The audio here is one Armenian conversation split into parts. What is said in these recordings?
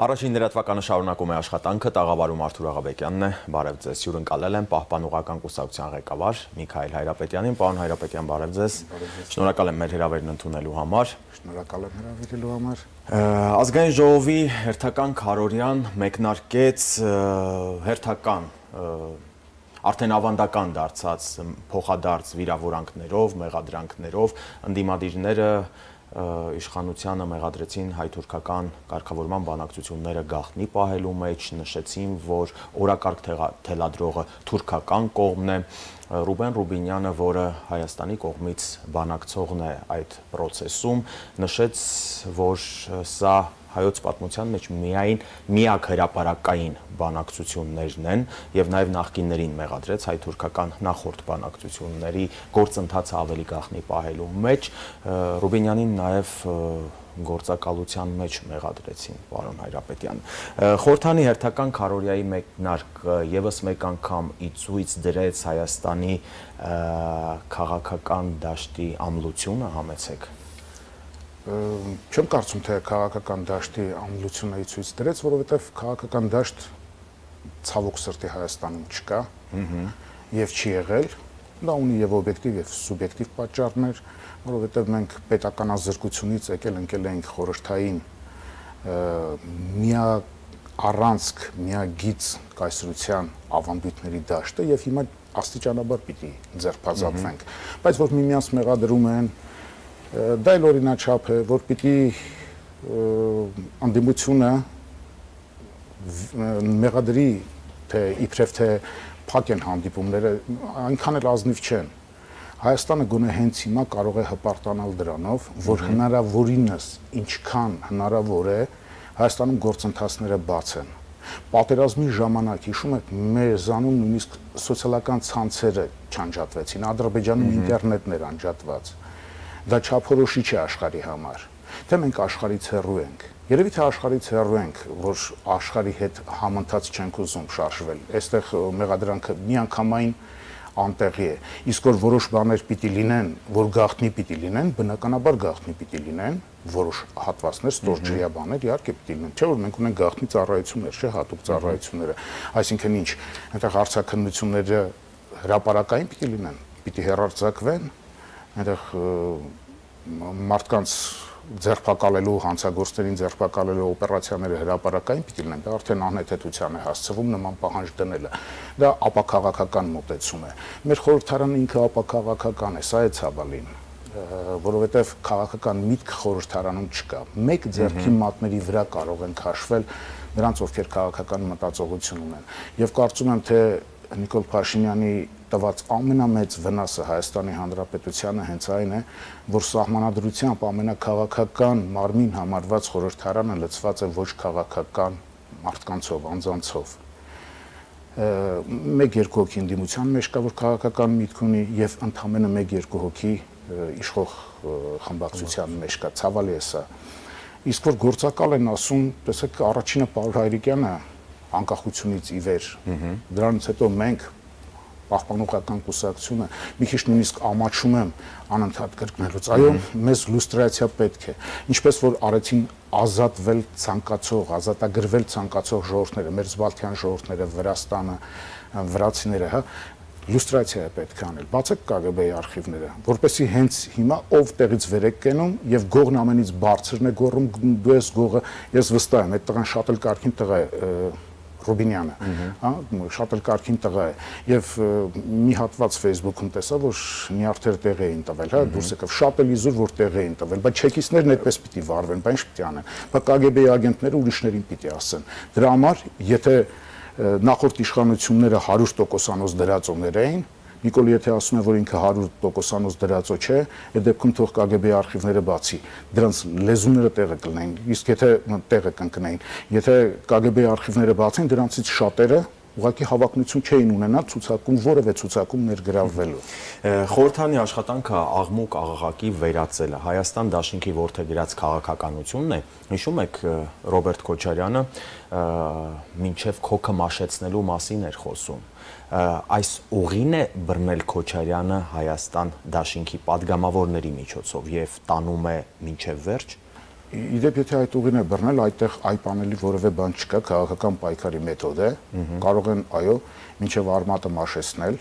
Առաջին լրատվականը շարունակում է աշխատանքը, տաղավարում Արթուր Աղաբեկյանն է, բարև ձեզ, հյուրընկալել եմ Պահպանողական կուսակցության ղեկավար Միքայել Հայրապետյանին, պարոն Հայրապետյան, բարև ձեզ, շնորհակալ եմ մեր հրավերն ընդունելու համար։ Շնորհակալ եմ հրավիրելու համար։ Ազգային ժողովի հերթական քարոզյան մեկնարկեց հերթական արդեն ավանդական դարձած փոխադարձ վիրավորանքներով, մեղադրանքներով ընդդիմադիրները իշխանությանը մեղադրեցին հայ-թուրքական կարգավորման բանակցությունները գաղտնի պահելու մեջ, նշեցին, որ օրակարգ թելադրողը թուրքական կողմն է, Ռուբեն Ռուբինյանը, որը Հայաստանի կողմից բանակցողն է այդ process-ում, նշեց, որ սա հայոց պատմության մեջ միակ հրապարակային բանակցություններն են եւ նաեւ նախկիններին մեղադրեց հայ-թուրքական նախորդ բանակցությունների գործընթացը ավելի գաղտնի պահելու մեջ Ռուբինյանին նաեւ գործակալության մեջ մեղադրեցին պարոն Հայրապետյան։ Խորհրդանի հերթական քարոզյայի մեկնարկը եւս մեկ անգամ իցույց դրեց Հայաստանի քաղաքական դաշտի ամլությունը, համեցեք։ Չեմ կարծում, թե քաղաքական դաշտի ամլությունը ցույց դրեց, որովհետև քաղաքական դաշտ ցավոք սրտի Հայաստանում չկա եւ չի եղել։ Դա ունի եւ օբյեկտիվ եւ սուբյեկտիվ պատճառներ, որովհետև մենք պետական ազգությունից ընկել ենք խորհրդային առանցք միագիծ կայսրության ավանդույթների դաշտը եւ հիմա աստիճանաբար պիտի ձերբազատվենք, բայց որ միմյանց մեղադրում են դա էլ օրինաչափ է, որ պիտի անդիմությունը մեղադրի, թե իբրև թե փակ են հանդիպումները, այնքան էլ ազնիվ չեն։ Հայաստանը գոնե հենց հիմա կարող է հպարտանալ դրանով, որ հնարավորինս ինչքան հնարավոր է Հայաստանում գործընթացները բաց են։ Պատերազմի ժամանակ, հիշում եք, մեզանում նույնիսկ սոցիալական ցանցերը չանջատվեցին, Ադրբեջանում ինտերնետն էր անջատված։ Դա չափորոշիչ է աշխարհի համար, թե մենք աշխարհից հեռու ենք։ Երևի թե աշխարհից հեռու ենք, որ աշխարհի հետ համընթաց չենք ուզում շարժվել։ Այստեղ մեղադրանքը միանգամայն անտեղի է։ Իսկ որ որոշ բաներ պիտի լինեն, որ գաղտնի պիտի լինեն, բնականաբար գաղտնի պիտի լինեն, որոշ հատվածներ, ստորջրյա բաներ իհարկե պիտի լինեն։ Չէ՞ որ մենք ունենք գաղտնի ծառայություններ, չէ՞, հատուկ ծառայությունները։ Այսինքն ինչ, այնտեղ հարցաքննությունները հրապարակային պիտի լինեն, պիտի հեռարձակվեն, այնտեղ մարդկանց ձերբակալելու, հանցագործներին ձերբակալելու օպերացիաները հրապարակային պիտի լինեն, դա արդեն անհեթեթության է հասցվում նման պահանջ դնելը։ Դա ապաքաղաքական մոտեցում է։ Մեր խորհրդարանը ինքը ապաքաղաքական է, սա է ցավալին, որովհետև քաղաքական միտք խորհրդարանում չկա։ Մեկ ձեռքի մատների վրա կարող են քաշվել նրանց, ովքեր քաղաքական մտածողություն ունեն։ Եվ կարծում եմ, թե Նիկոլ Փաշինյանի տված ամենամեծ վնասը Հայաստանի Հանրապետությանը հենց այն է, որ սահմանադրությամբ ամենակաղաքական մարմին համարված խորհրդարանը լցված է ոչ քաղաքական մարդկանցով, անձանցով։ Մեկ-երկու հոգի ընդդիմության մեջ կա, որ քաղաքական միտք ունի, եւ ընդամենը մեկ-երկու հոգի իշխող խմբակցության մեջ կա, ցավալի է սա։ Իսկ որ գործակալ են ասում, տեսեք, առաջինը Պաուլ Հայրիկյանը անկախությունից ի վեր, դրանից հետո մենք Պահպանողական կուսակցությունը մի քիչ նույնիսկ ամաչում եմ անընդհատ կրկնելուց, այո, մեզ լուստրացիա պետք է, ինչպես որ արեցին ազատվել ցանկացող, ազատագրվել ցանկացող ժողովուրդները, մեր Զվալթյան ժողովուրդները, Վրաստանը, վրացիները, հա, լուստրացիա է պետք է անել, բացեք ԿԳԲ-ի արխիվները, որպեսզի հենց հիմա ով տեղից վեր է կենում եւ գողն ամենից բարձրն է գոռում, դու ես գողը, ես վստահ եմ, այդ տղան շատ էլ կարգին տղա է, Ռուբինյանը, հա, շատ էլ կարգին տղա է, եւ մի հատված Facebook-ում տեսա, որ նյարդեր տեղ էին տվել, հա, դուրս եկավ, շատ էլ իզուր որ տեղ էին տվել, բայց չեկիստներն այդպես պիտի վարվեն, բայց ինչ պիտի անեն, բայց ԿԳԲ-ի ագենտները ուրիշներին պիտի ասեն։ Դրա համար, եթե նախորդ իշխանությունները 100%-անոց դրածոներ էին, Նիկոլ եթե ասում է, որ ինքը 100%-անոց դրածո չէ, այդ դեպքում թող ԿԳԲ-ի արխիվները բացի, դրանց լեզուները տեղը կլինեն, իսկ եթե տեղը կընկնեին, եթե ԿԳԲ-ի արխիվները բացեն, դրանցից շատերը ուղղակի հավակնություն չէին ունենա ցուցակում, որևէ ցուցակում ներգրավվելու։ Խորհրդանի աշխատանքը աղմուկ աղաղակի վերածելը Հայաստան դաշինքի որդեգրած քաղաքականությունն է։ Հիշում եք Ռոբերտ Քոչարյանը մինչև քոքը մաշեցնելու մասին էր խոսում։ Այս ուղին է բռնել Քոչարյանը Հայաստան դաշինքի падգամավորների միջոցով եւ տանում է մինչև վերջ։ Իդեպ եթե այդ ուղին է բռնել, այդտեղ այպանելի որևէ բան չկա, քաղաքական պայքարի մեթոդ է, կարող են, այո, մինչև արմատը մաշեցնել,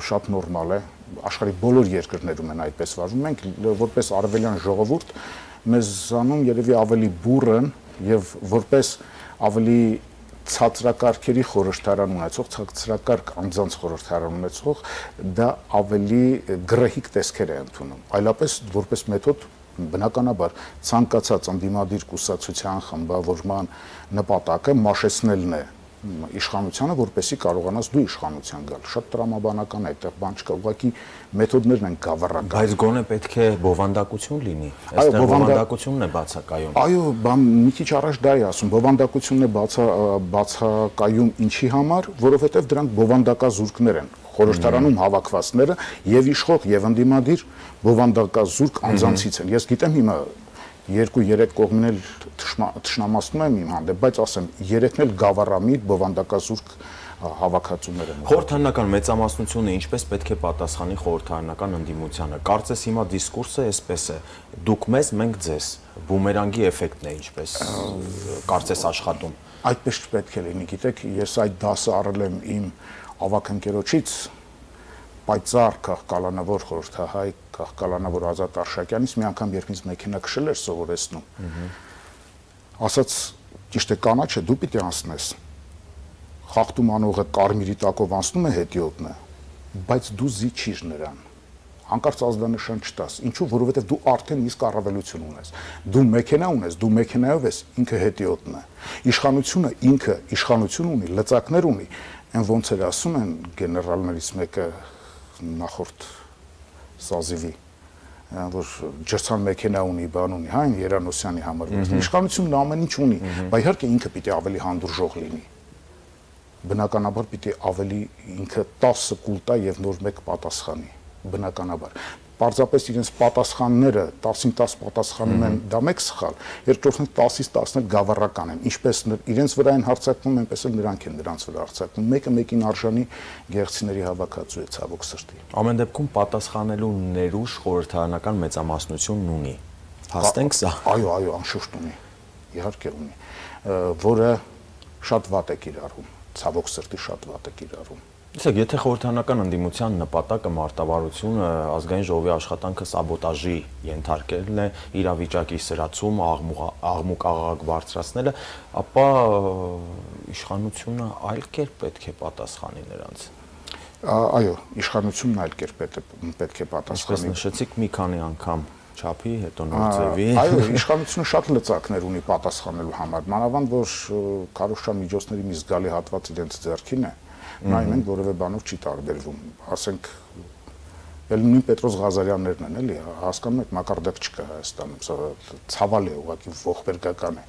շատ նորմալ է, աշխարհի բոլոր երկրներում են այդպես վարվում, մենք որպես արևելյան ժողովուրդ մեզանում երևի ավելի բուրըն եւ որպես ավելի ցածրակարգերի խորհրդարան ունեցող, ցածրակարգ անձանց խորհրդարան ունեցող, դա ավելի գրեհիկ տեսքեր է ընդունում, այլապես որպես մեթոդ բնականաբար ցանկացած անդիմադիր կուսակցության խմբավորման նպատակը մաշեցնելն է իշխանությանը, որպեսզի կարողանաս դու իշխանության գալ։ Շատ տրամաբանական է, այդտեղ բան չկա, ուղղակի մեթոդներն են գավառական։ Բայց գոնե պետք է բովանդակություն լինի։ Այստեղ բովանդակությունն է բացակայում։ Այո, մի քիչ առաջ դա էի ասում, բովանդակությունն է բացակայում ինչի համար, որովհետև դրանք բովանդակազուրկներ են։ Խորհրդարանում հավաքվածները եւ իշխող եւ ընդդիմադիր բովանդակազուրկ անձանցից են։ Ես գիտեմ հիմա 2-3 կողմն էլ թշնամացնում եմ իմ հանդեպ, բայց ասեմ, 3-ն էլ գավառամիտ բովանդակազուրկ հավաքածուներ են։ Խորհրդարանական մեծամասնությունը ինչպես պետք է պատասխանի խորհրդարանական ընդդիմությանը։ Կարծես հիմա դիսկուրսը այսպես է. դուք մեզ, մենք ձեզ։ Բումերանգի էֆեկտն է ինչպես կարծես աշխատում։ Այդպես չպետք է լինի, գիտեք, ես այդ դասը առել եմ իմ ավագ ընկերոջից, պայծառ քաղաքալանավոր խորհրդահայ քաղաքալանավոր Ազատ Արշակյանից մի անգամ երբ ինձ մեքենա քշել էր սովորեցնում, ասաց, ճիշտ է, կանաչը դու պիտի անցնես, խախտում անողը կարմիրի տակով անցնում է հետիոտնը, բայց դու զիջիր նրան, հանկարծ ազդանշան չտաս, ինչու, որովհետև դու արդեն իսկ առավելություն ունես, դու մեքենա ունես, դու մեքենայով ես, ինքը հետիոտնն է, իշխանությունը ինքը իշխանություն ունի, լծակներ ունի, այն ոնց էր ասում են գեներալներից մեկը նախորդ Սազիվի, որ ջրցան մեքենա ունի, բան ունի, հա, Երանոսյանի համար, իշխանությունն ամեն ինչ ունի, բայց իհարկե ինքը պիտի ավելի հանդուրժող լինի։ Բնականաբար պիտի ավելի ինքը 10 կուլ տա եւ նոր մեկ պատասխանի, բնականաբար։ Պարզապես իրենց պատասխանները 10-ին 10 պատասխանում են, դա մեկ սխալ, երկրորդն 10-ից 10-ն գավառական են, ինչպես իրենց վրա են հարձակվում, այնպես էլ նրանք են նրանց վրա հարձակվում, մեկը մեկին արժանի գեղեցիների հավաքածու է, ցավոք սրտի։ Ամեն դեպքում պատասխանելու ներուժ խորհրդարանական մեծամասնությունն ունի։ Հաստենք սա։ Այո, անշուշտ ունի, իհարկե ունի, որը շատ վատ է կիրառում, ցավոք սրտի շատ վատ է կիրառում։ Իսկ եթե խորհրդարանական ընդդիմության նպատակը մարտավարությունը ազգային ժողովի աշխատանքը սաբոտաժի ենթարկելն է, իրավիճակի սրացում, աղմուկ աղաղակ բարձրացնելը, ապա իշխանությունը այլ կերպ պետք է պատասխանի նրանց։ Այո, իշխանությունն այլ կերպ պետք է պատասխանի։ Ինչպես նշեցիք մի քանի անգամ չափի, հետո նոր ձևի։ Այո, իշխանությունը շատ լծակներ ունի պատասխանելու համար, մանավանդ որ քարոզչական միջոցների մի զգալի հատված իրենց ձեռքին է, նայում ենք որևէ բանով չի տարբերվում, ասենք էլ նույն Պետրոս Ղազարյաններն են, էլի, հասկանում եք, մակարդակ չկա Հայաստանում, սա ցավալ է, ուղղակի ողբերգական է։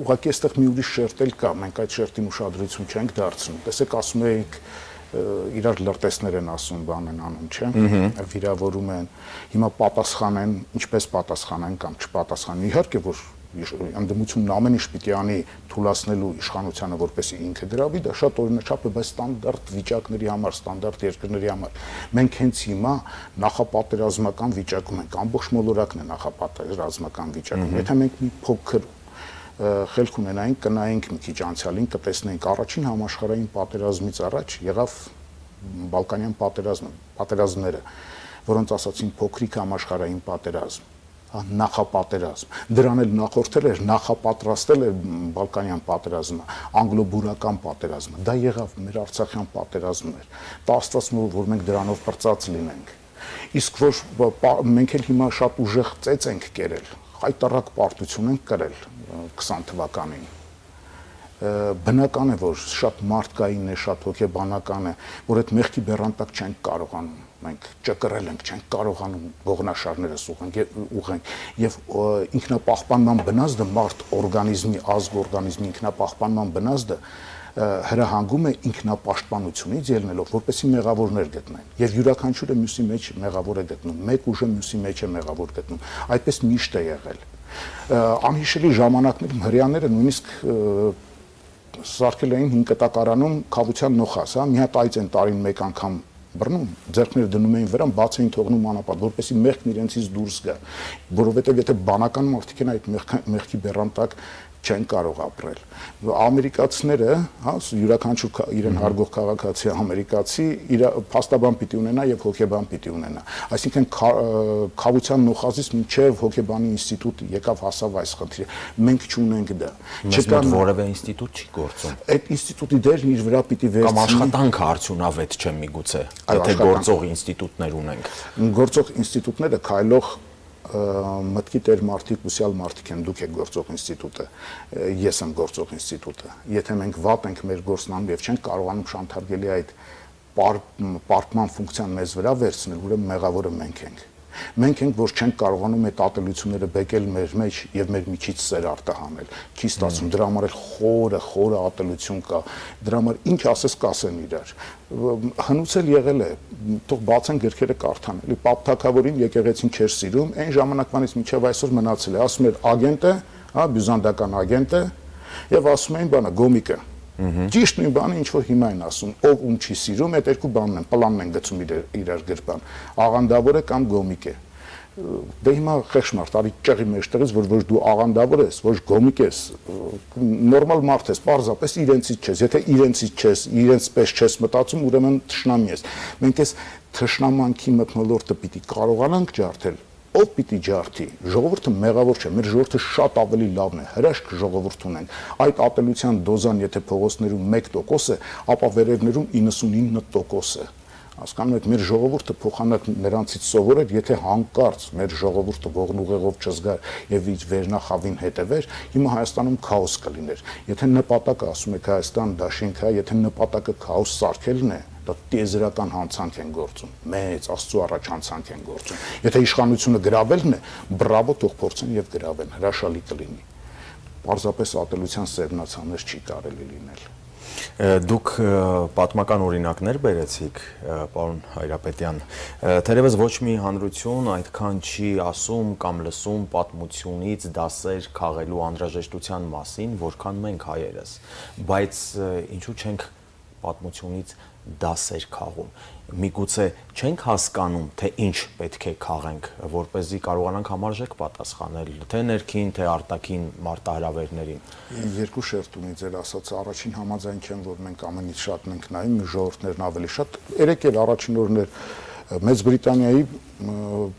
Ուղղակի այստեղ մի ուրիշ շերտ էլ կա, մենք այդ շերտին ուշադրություն չենք դարձնում։ Տեսեք, ասում էինք իրար լրտեսներ են ասում, բան են անում, չէ՞, վիրավորում են, հիմա պատասխանեն, ինչպես պատասխանեն կամ չպատասխանեն, իհարկե որ ընդդիմությունն ամեն ինչ պիտի անի թույլատնելու իշխանությանը, որպեսզի ինքը գրավի, դա շատ օրինաչափ է, բայց ստանդարտ վիճակների համար, ստանդարտ երկրների համար մենք հենց հիմա նախապատերազմական վիճակում ենք, ամբողջ մոլորակն է նախապատերազմական վիճակում։ Եթե մենք մի փոքր խելք ունենայինք, կնայենք մի քիչ անցյալին, կտեսնենք առաջին համաշխարհային պատերազմից առաջ եղավ Բալկանյան պատերազմները, որոնց ասացին փոքրիկ համաշխարհային պատերազմ, նախապատերազմ, դրան էլ նախորդել էր, նախապատրաստել էր Բալկանյան պատերազմը, անգլո-բուրական պատերազմը, դա եղավ մեր Արցախյան պատերազմն էր, դա Աստված որ մենք դրանով պրծած լինենք, իսկ որ մենք էլ հիմա շատ ուժեղ ծեծ ենք կերել, հայտարարակ պարտություն ենք կրել 20 թվականին, բնական է, որ շատ մարդկային է, շատ հոգեբանական է, որ այդ մեղքի բեռան տակ չենք կարողանում, մենք ճկռել ենք, չենք կարողանում ողնաշարներս ուղենք եւ ինքնապահպանման բնազդը մարդ օրգանիզմի, ազգ օրգանիզմի ինքնապահպանման բնազդը հրահանգում է ինքնապաշտպանությունից ելնելով, որպեսզի մեղավորներ գտնեն եւ յուրաքանչյուրը մյուսի մեջ մեղավոր է գտնում, մեկ ուժը մյուսի մեջ է մեղավոր գտնում, այդպես միշտ է եղել։ Անհիշելի ժամանակներում հрьяաները նույնիսկ սարքել էին հին կտակարանում խավության նոխաս, հա, մի հատ այծ են տարին մեկ անգամ բռնում, ձեռքները դնում էին վրան, բաց էին թողնում անապատ, որպեսզի մեղքն իրենցից դուրս գա, որովհետև եթե բանական մարդիկ են այդ մեղքի բեռան տակ չեն կարող ապրել։ Ամերիկացիները, հա, յուրաքանչյուր իրեն հարգող քաղաքացի ամերիկացի իր փաստաբան պիտի ունենա եւ հոգեբան պիտի ունենա։ Այսինքն քավության նոխազից մինչեւ հոգեբանի ինստիտուտ եկավ հասավ այս խնդիրը։ Մենք չունենք դա։ Չկան որևէ ինստիտուտ չի գործում։ Այդ ինստիտուտի դերն իր վրա պիտի վերցնի։ Կամ աշխատանքը արդյունավետ չէ միգուցե, եթե գործող ինստիտուտներ ունենք։ Գործող ինստիտուտները քայլող մտքի տեր մարդիկ, ուսյալ մարդիկ են, դուք եք գործող ինստիտուտը, ես եմ գործող ինստիտուտը։ Եթե մենք վատ ենք մեր գործնանում եւ չենք կարողանում շանթարգելի այդ պարտման ֆունկցիան մեզ վրա վերցնել, ուրեմն մեղավորը մենք ենք։ Մենք ենք, որ չենք կարողանում այդ ատելությունները բեկել մեր մեջ եւ մեր միջից սեր արտահանել։ Չի ստացվում, դրա համար խորը ատելություն կա։ Դրա համար ինչ ասես կասեն իրար։ Հնուցել եղել է, թող բացեն գրքերը կարդան։ Էլի Պապ Թագավորին եկեղեցին չէր սիրում, այն ժամանակվանից մինչև այսօր մնացել է, ասում էր ագենտ է, հա, բյուզանդական ագենտ է, եւ ասում էին բանը գոմիկը։ Ճիշտ նույն բանը ինչ որ հիմա են ասում, ով ում չի սիրում, այդ երկու բանն են, պլանն են գցում իրար գրպան, աղանդավոր է կամ գոմիկ է։ Դե հիմա խեղճ արի ճեղի մեջտեղից, որ ոչ դու աղանդավոր ես, ոչ գոմիկ ես, նորմալ մարդ ես, պարզապես իրենցից չես, եթե իրենցից չես, իրենց պես չես մտածում, ուրեմն թշնամի ես։ Մենք այս թշնամանքի մթնոլորտը պիտի կարողանանք ջարդել, ով պիտի ջարդի, ժողովուրդը մեղավոր չէ, մեր ժողովուրդը շատ ավելի լավն է, հրաշք ժողովուրդ ունենք, այդ ատելության դոզան եթե փողոցներում 1% է, ապա վերևներում 99% է, հասկանում եք, մեր ժողովուրդը փոխանակ նրանցից սովորել, եթե հանկարծ մեր ժողովուրդը ողնուղեղով չզգար եւ իր վերնախավին հետևեր, հիմա Հայաստանում քաոս կլիներ, եթե նպատակը ասում եք Հայաստան դաշինք է, եթե նպատակը քաոս սարքելն է, դա տիեզերական հանցանք են գործում, մեծ Աստծո առաջ հանցանք են գործում։ Եթե իշխանությունը գրավելն է, բրավո, թող փորձեն եւ գրավեն, հրաշալի կլինի։ Պարզապես ատելության սերմնացաններ չի կարելի լինել։ Դուք պատմական օրինակներ բերեցիք, պարոն Հայրապետյան, թերևս ոչ մի հանրություն այդքան չի ասում կամ լսում պատմությունից դասեր քաղելու անհրաժեշտության մասին, որքան մենք հայերս, բայց ինչու չենք պատմությունից դասեր քաղում։ Միգուցե չենք հասկանում, թե ինչ պետք է քաղենք, որպեսզի կարողանանք համարժեք պատասխանել, թե ներքին, թե արտաքին մարտահրավերներին։ Երկու շերտ ունի ձեր ասած, առաջին համաձայն չեմ, որ մենք ամենից շատն ենք նայում, ժողովուրդներն ավելի շատ։ Երեք էլ առաջին օրն էր Մեծ Բրիտանիայի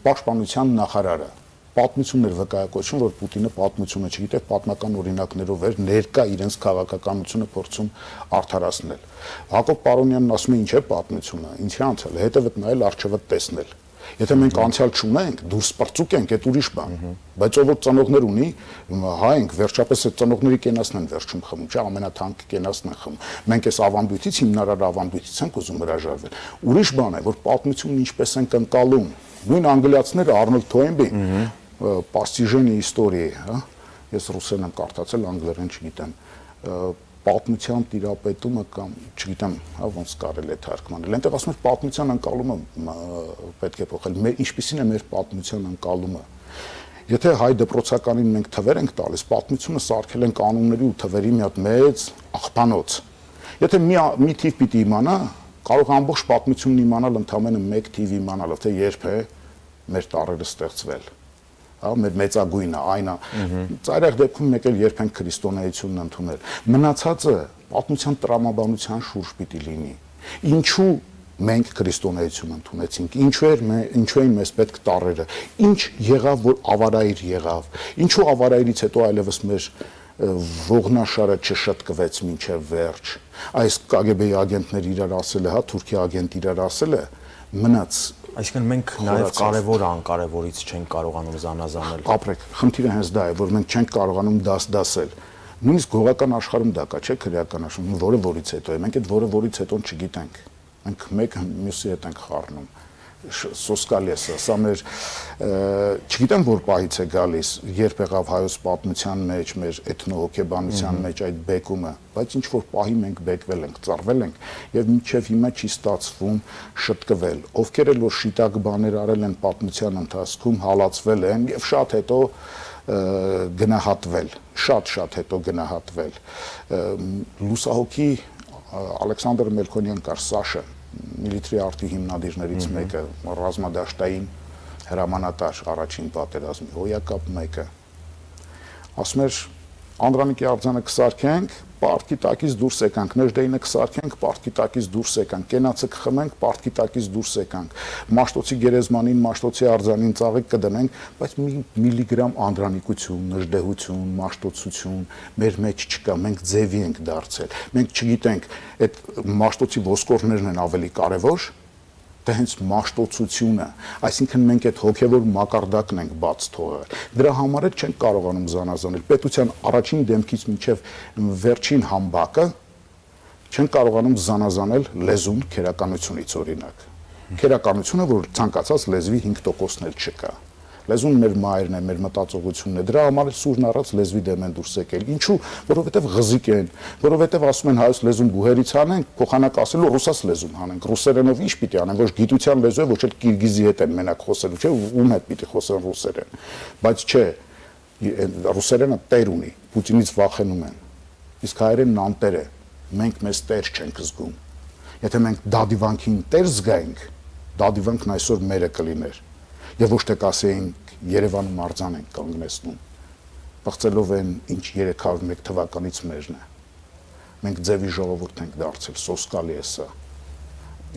պաշտպանության նախարարը պատմություններ վկայակոչում, որ Պուտինը պատմությունը չգիտեր, պատմական օրինակներով էր ներկա իրենց քաղաքականությունը փորձում արդարացնել։ Հակոբ Պարոնյանն ասում է ինչ է պատմությունը, ինչի անցյալը, հետևդ նայել, առջևդ տեսնել։ Եթե մենք անցյալ չունենք, դուրս պրծուկ ենք, այդ ուրիշ բան։ Բայց ով որ ծնողներ ունի, հա ենք, վերջապես այդ ծնողների կենասն են վերջում խմում, չէ, ամենաթանկ կենասն են խմում։ Մենք այս ավանդույթից, հիմնարար ավանդույթից ենք ուզում հրաժարվել։ Ուրիշ բան է, որ պատմությունն ինչպես ենք ընկալում։ Նույն անգլիացիները Արնոլդ Թոյնբի «Постижение истории», հա, ես ռուսերեն եմ կարդացել, անգլերեն չգիտեմ, պատմության տիրապետումը կամ չգիտեմ, հա, ոնց կարելի է թարգմանել։ Այնտեղ ասում են պատմության ընկալումը պետք է փոխել։ Ինչպիսին է մեր պատմության ընկալումը։ Եթե հայ դպրոցականին մենք թվեր ենք տալիս, պատմությունը սարքել են կանոնների ու թվերի մի հատ մեծ աղբանոց։ Եթե մի թիվ պիտի իմանա, կարող ամբողջ պատմությունն իմանալ ընդամենը մեկ թիվ իմանալով, թե երբ է մեր տարրերը ստեղծվել։ Հա, մեր մեծագույնը այնա ծայրահեղ դեպքում մեկ էլ երբ ենք քրիստոնեությունն ընդունել, մնացածը պատմության տրամաբանության շուրջ պիտի լինի։ Ինչու մենք քրիստոնեություն ընդունեցինք, ինչու էին մեզ պետք տառերը, ինչ եղավ, որ ավարայր եղավ, ինչու ավարայրից հետո այլևս մեր ողնաշարը չշտկվեց մինչև վերջ, այս KGB-ի ագենտներ իրար ասել է, հա, Թուրքիա ագենտ իրար ասել է, մնաց։ Այսինքն մենք նաև կարևորը անկարևորից չենք կարողանում զանազանել։ Ապրեք, խնդիրը հենց դա է, որ մենք չենք կարողանում դասել։ Նույնիսկ գողական աշխարհում դա կա, չէ՞, քրեական աշխարհում, որը որից հետո է։ Մենք այդ որը որից հետո չգիտենք։ Մենք մեկը մյուսի հետ ենք խառնում։ Սոսկալի է սա մեր չգիտեմ որ պահից է գալիս, երբ եղավ հայոց պատմության մեջ, մեր էթնոհոգեբանության մեջ այդ բեկումը, բայց ինչ որ պահի մենք բեկվել ենք, ծառվել ենք եւ մինչեւ հիմա չի ստացվում շտկվել։ Ովքեր էլ որ շիտակ բաներ արել են պատմության ընթացքում, հալածվել են եւ շատ հետո գնահատվել, շատ հետո գնահատվել։ Լուսահոգի Ալեքսանդր Մելքոնյան կար, Սաշը, միլիտարի արտի հիմնադիրներից մեկը, ռազմադաշտային հրամանատար առաջին պատերազմի հոյակապ մեկը, ասում էր Անդրանիկի արձանը կսարքենք, պարտքի տակից դուրս եկանք, Նեժդեինը կսարքենք, պարտքի տակից դուրս եկանք, կենացը կխմենք, պարտքի տակից դուրս եկանք, Մաշտոցի գերեզմանին, Մաշտոցի արձանին ծաղիկ կդնենք, բայց մի միլիգրամ անդրանիկություն, նժդեհություն, մաշտոցություն մեր մեջ չկա, մենք ձևի ենք դարձել, մենք չգիտենք, այդ Մաշտոցի ոսկորներն են ավելի կարևոր, դա հենց մաշտոցությունը, այսինքն մենք այդ հոգևոր մակարդակն ենք բաց թողել։ Դրա համար էլ չենք կարողանում զանազանել պետության առաջին դեմքից մինչև վերջին համբակը չենք կարողանում զանազանել լեզուն քերականությունից օրինակ։ Քերականությունը, որ ցանկացած լեզվի 5%-ն էլ չկա։ Լեզուն մեր մայրն է, մեր մտածողությունն է։ Դրա համար էլ սուրն առած լեզվի դեմ են դուրս եկել։ Ինչու՞, որովհետև ղզիկ են, որովհետև ասում են հայոց լեզուն բուհերից հանենք, փոխանակ ասելու ռուսաց լեզուն հանենք։ Ռուսերենով ինչ պիտի անեն, ոչ գիտության լեզու է, ոչ էլ կիրգիզի հետ են մենակ խոսելու, չէ՞, ում հետ պիտի խոսեն ռուսերեն։ Բայց չէ, ռուսերենը տեր ունի, Պուտինից վախենում են։ Իսկ հայերենն անտեր է։ Մենք մեզ տեր չենք զգում։ Եթե մենք դադիվանքին տեր զգայինք, դադիվանքն այսօր մերը կլիներ։ Եվ ոչ թե կասեինք Երևանում արձան ենք կանգնեցնում, բացելով են ինչ 301 թվականից մերն է։ Մենք ձևի ժողովուրդ ենք դարձել, սոսկալի է սա։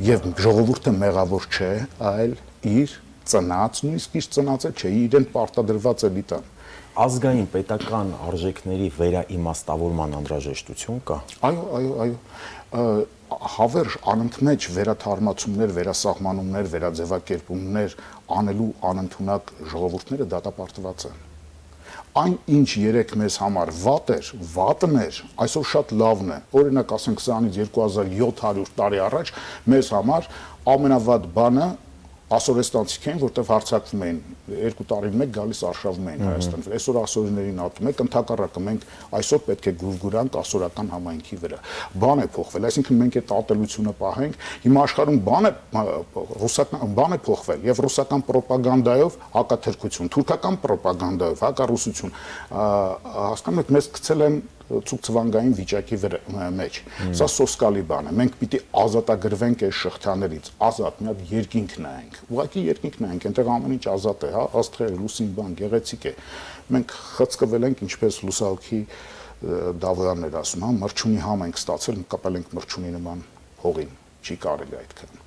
Եվ ժողովուրդը մեղավոր չէ, այլ իր ծնած, նույնիսկ իր ծնածը չէ, իրեն պարտադրված էլիտան։ Ազգային պետական արժեքների վերաիմաստավորման անհրաժեշտություն կա։ Այո, հավերժ անընդմեջ վերաթարմացումներ, վերասահմանումներ, վերաձևակերպումներ անելու անընդունակ ժողովուրդները դատապարտված են։ Այն ինչ երեք մեզ համար վատն էր, այսօր շատ լավն է։ Օրինակ ասենք 20-ից 2700 տարի առաջ մեզ համար ամենավատ բանը ասորեստանցիք էին, որտեղ հարցակվում էին 2 տարին մեկ գալիս արշավում էին Հայաստան։ Այսօր ասորիներին ատում եք, ընդհակառակը մենք այսօր պետք է գուրգուրանք ասորական համայնքի վրա։ Բան է փոխվել, այսինքն մենք այդ ատելությունը պահենք։ Հիմա աշխարհում ռուսական բան է փոխվել եւ ռուսական ռոպագանդայով հակաթրքություն, թուրքական ռոպագանդայով հակառուսություն։ Հասկանում եք, մեզ գցել են ցուցվանգային վիճակի մեջ։ Սա սոսկալի բան է։ Մենք պիտի ազատագրվենք այս շղթաներից, ազատ, մի հատ երկինք նայենք։ Ուղղակի երկինք նայենք, այնտեղ ամեն ինչ ազատ է, հա, աստղեր, լուսին բան, գեղեցիկ է։ Մենք խցկվել ենք, ինչպես լուսահոգի Դավոյանն էր ասում, հա, մրջունի համ ենք ստացել, կապել ենք մրջունի նման հողին, չի կարելի այդքան։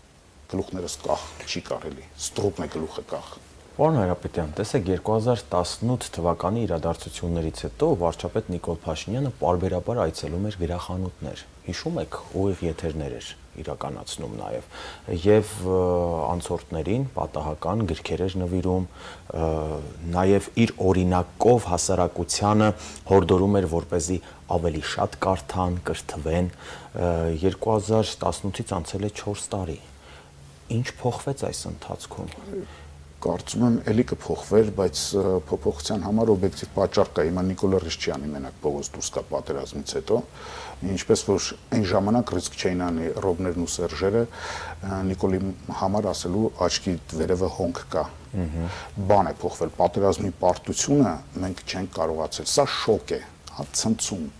Գլուխներս կախ չի կարելի, ստրուկն է գլուխը կախ։ Պարոն Հայրապետյան, տեսեք 2018 թվականի իրադարձություններից հետո վարչապետ Նիկոլ Փաշինյանը պարբերաբար այցելում էր գրախանութներ։ Հիշում եք, ուղիղ եթերներ էր իրականացնում եւ անցորդներին պատահական գրքեր էր նվիրում, նաեւ իր օրինակով հասարակությանը հորդորում էր, որպեսզի ավելի շատ կարդան, կրթվեն։ 2018-ից անցել է 4 տարի։ Ինչ փոխվեց այս ընթացքում։ Կարծում եմ էլի կփոխվեր, բայց փոփոխության համար օբյեկտիվ պատճառ կա։ Հիմա Նիկոլա Ռիշչյանի մենակ փողոց դուրս կա պատերազմից հետո, ինչպես որ այն ժամանակ ռիսկ չէին անի Ռոբներն ու Սերժերը, Նիկոլի համար ասելու աչքի վերևը հոնք կա։ Բան է փոխվել, պատերազմի պարտությունը մենք չենք կարողացել։ Սա շոկ է, հա, ցնցում։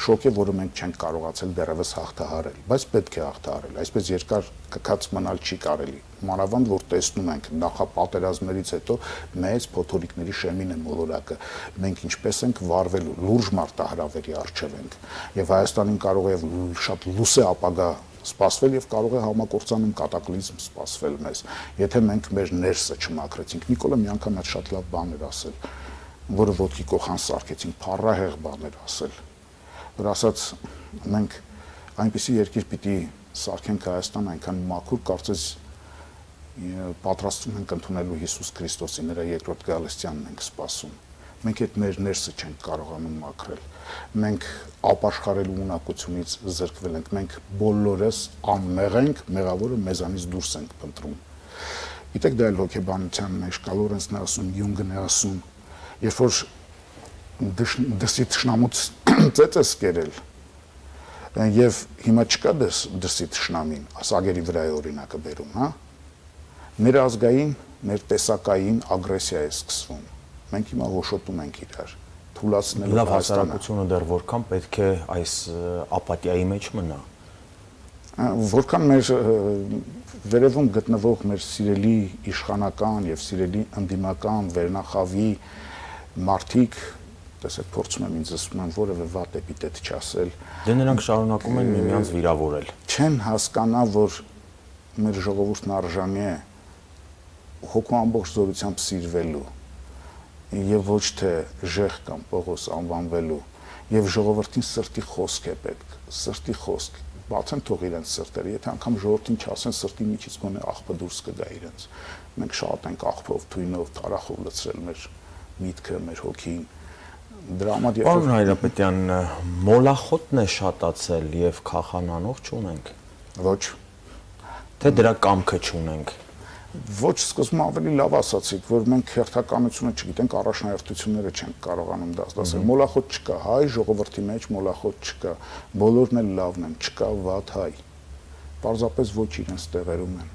Շոկ է, որը մենք չենք կարողացել դեռևս հաղթահարել, բայց պետք է հաղթահարել։ Այսպես երկար կքած մնալ չի կարելի։ Մանավանդ որ տեսնում ենք նախապատերազմներից հետո մեծ փոթորիկների շեմին է մոլորակը։ Մենք ինչպես ենք վարվելու, լուրջ մարտահրավերի առջև ենք։ Եվ Հայաստանին կարող է շատ լուսե ապագա սպասվել եւ կարող է համակործանում կատակլիզմ սպասվել մեզ, եթե մենք մեր ներսը չմաքրեցինք։ Նիկոլը մի անգամ այդ շատ լավ բան էր ասել, որը ոտքի կողան սարքեցինք, փառահեղ բան էր ասել։ Որ ասած մենք այնպիսի երկիր պիտի սարքենք Հայաստան այնքան մաքուր, կարծես պատրաստվում ենք ընդունելու Հիսուս Քրիստոսի նրա երկրորդ գալստյանն ենք սպասում։ Մենք այդ մեր ներսը չենք կարողանում մաքրել։ Մենք ապաշխարելու ունակությունից զրկվել ենք։ Մենք բոլորս անմեղ ենք, մեղավորը մեզանից դուրս ենք փնտրում։ Գիտեք, դա էլ հոգեբանության մեջ կա, Լորենսն է ասում, Յունգն է ասում, երբ որ դրսի թշնամուց ծեծ է սկերել եւ հիմա չկա դրսի թշնամին, ասագերի վրա է օրինակը բերում, հա, ներազգային, ներտեսակային ագրեսիա է սկսվում։ Մենք հիմա հոշոտում ենք իրար, թուլացնելով Հայաստանը։ Լավ, հասարակությունը դեռ որքան պետք է այս ապաթիայի մեջ մնա։ Որքան մեր վերևում գտնվող մեր սիրելի իշխանական եւ սիրելի ընդդիմական վերնախավի մարդիկ, տեսեք, փորձում եմ ինձ ասում են որևէ վատ էպիտետ չասել։ Դե նրանք շարունակում են միմյանց վիրավորել։ Չեն հասկանա, որ մեր ժողովուրդն արժանի է հոգու ամբողջ զորությամբ սիրվելու եւ ոչ թե ժեղ կամ Պողոս անվանվելու եւ ժողովրդին սրտի խոսք է պետք, սրտի խոսք, բացեն թող իրենց սրտերը, եթե անգամ ժողովրդին չասեն սրտի միջից գոնե աղբը դուրս կգա իրենց։ Մենք շատ ենք աղբով, թույնով, թարախով լցրել մեր միտքը, մեր հոգին։ Դրա համար Պարոն Հայրապետյան, մոլախոտն է շատացել եւ քախանանող չունենք։ Ոչ։ Թե դրա կամքը չունենք։ Ոչ, սկզբում ավելի լավ ասացիք, որ մենք հերթականությունը չգիտենք, առաջնահերթությունները չենք կարողանում դասել։ Մոլախոտ չկա, հայ ժողովրդի մեջ մոլախոտ չկա, բոլորն էլ լավն են, չկա վատ հայ։ Պարզապես ոչ իրենց տեղերում են։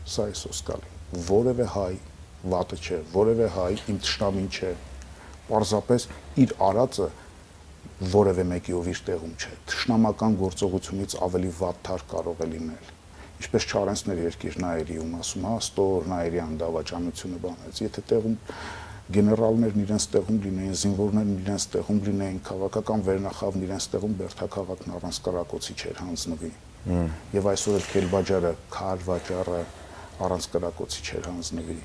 Սա է սոսկալի։ Որևէ հայ վատը չէ, որևէ հայ իմ թշնամին չէ։ Պարզապես իր արածը որևէ մեկիով իր տեղում չէ։ Թշնամական գործողությունից ավելի վատ թար կարող է լինել։ Ինչպես Չարենցներ երկիրնայերիում ասում, հա, ստոր նայերի անդավաճանությունը բանեց։ Եթե տեղում գեներալներն իրենց տեղում լինեին, զինվորներն իրենց տեղում լինեին, քաղաքական վերնախավն իրենց տեղում, Բերդաքաղաքն առանց կրակոցի չէր հանձնվի։ Եվ այսօր էլ Քելբաջարը, Քար վաճառը առանց կրակոցի չէր հանձնվի։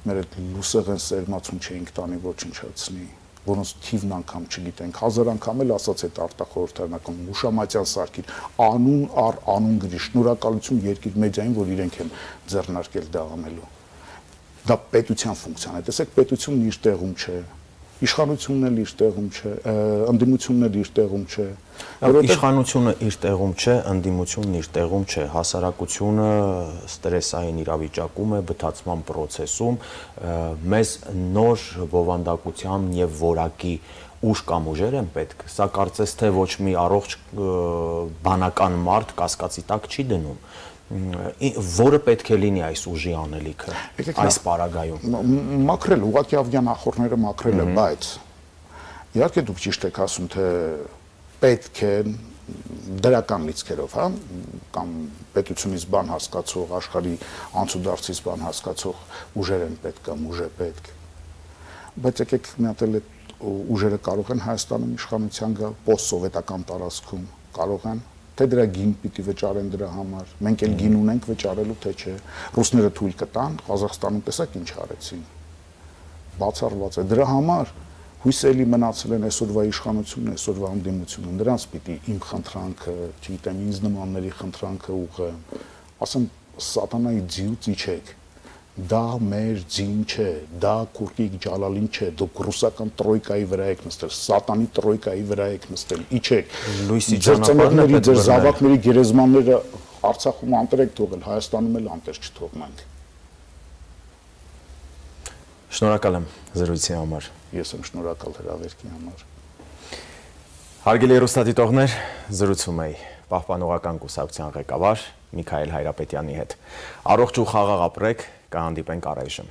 Մեր այդ լուսեղեն սերմացում չէինք տանի ոչնչացնի, որոնց թիվն անգամ չգիտենք, 1000 անգամ էլ ասաց այդ արտախորհրդարանական Մուշամատյան Սարգին, անուն առ անուն գրի, շնորհակալություն երկիր մեդիային, որ իրենք են ձեռնարկել դա անելու։ Դա պետության ֆունկցիան է, տեսեք, պետությունն իր տեղում չէ, իշխանությունն էլ իր տեղում չէ, ընդդիմությունն էլ իր տեղում չէ։ Իշխանությունը իր տեղում չէ, ընդդիմությունն իր տեղում չէ, հասարակությունը ստրեսային իրավիճակում է, բթացման process-ում, մեզ նոր բովանդակության եւ որակի ուժ կամ ուժեր են պետք։ Սա կարծես թե ոչ մի առողջ բանական մարդ կասկածի տակ չի դնում։ Որը պետք է լինի այս ուժի անելիքը այս պարագայում։ Մաքրել, ուղղակի ավյան ախորները մաքրել է, բայց իհարկե դուք ճիշտ եք ասում, թե պետք է դրական լիցքերով, հա, կամ պետությունից բան հասկացող, աշխարհի անցուդարձից բան հասկացող ուժեր են պետք կամ ուժ է պետք։ Բայց եկեք մի հատ էլ ուժերը կարող են Հայաստանում իշխանության գալ պոստսովետական տարածքում, կարող են, թե դրա գին պիտի վճարեն դրա համար, մենք էլ գին ունենք վճարելու, թե չէ, ռուսները թույլ կտան, Ղազախստանում տեսակ ինչ արեցին, բացառված է, դրա համար հույսելի մնացել են այսօրվա իշխանությունն, այսօրվա ընդդիմությունը, նրանց պիտի իմ խնդրանքը, չգիտեմ, ինձ նմանների խնդրանքը ուղղեմ, ասեմ, սատանայի ձիուց իջեք, դա մեր ձին չէ, դա Քուրկիկ Ջալալին չէ, դուք ռուսական տրոյկայի վրա եք նստել, սատանի տրոյկայի վրա եք նստել, իջեք, լույսի ճանապարհները, ձեր զավակների գերեզմանները Արցախում անտեր եք թողել, Հայաստանում էլ անտեր չթողնանք։ Շնորհակալ եմ զրույցի համար։ Ես եմ շնորհակալ հրավերքի համար։ Հարգելի հեռուստադիտողներ, զրուցում էի Պահպանողական կուսակցության ղեկավար Միքայել Հայրապետյանի հետ։ Առողջ ու խաղաղ ապրեք, կհանդիպենք առայժմ։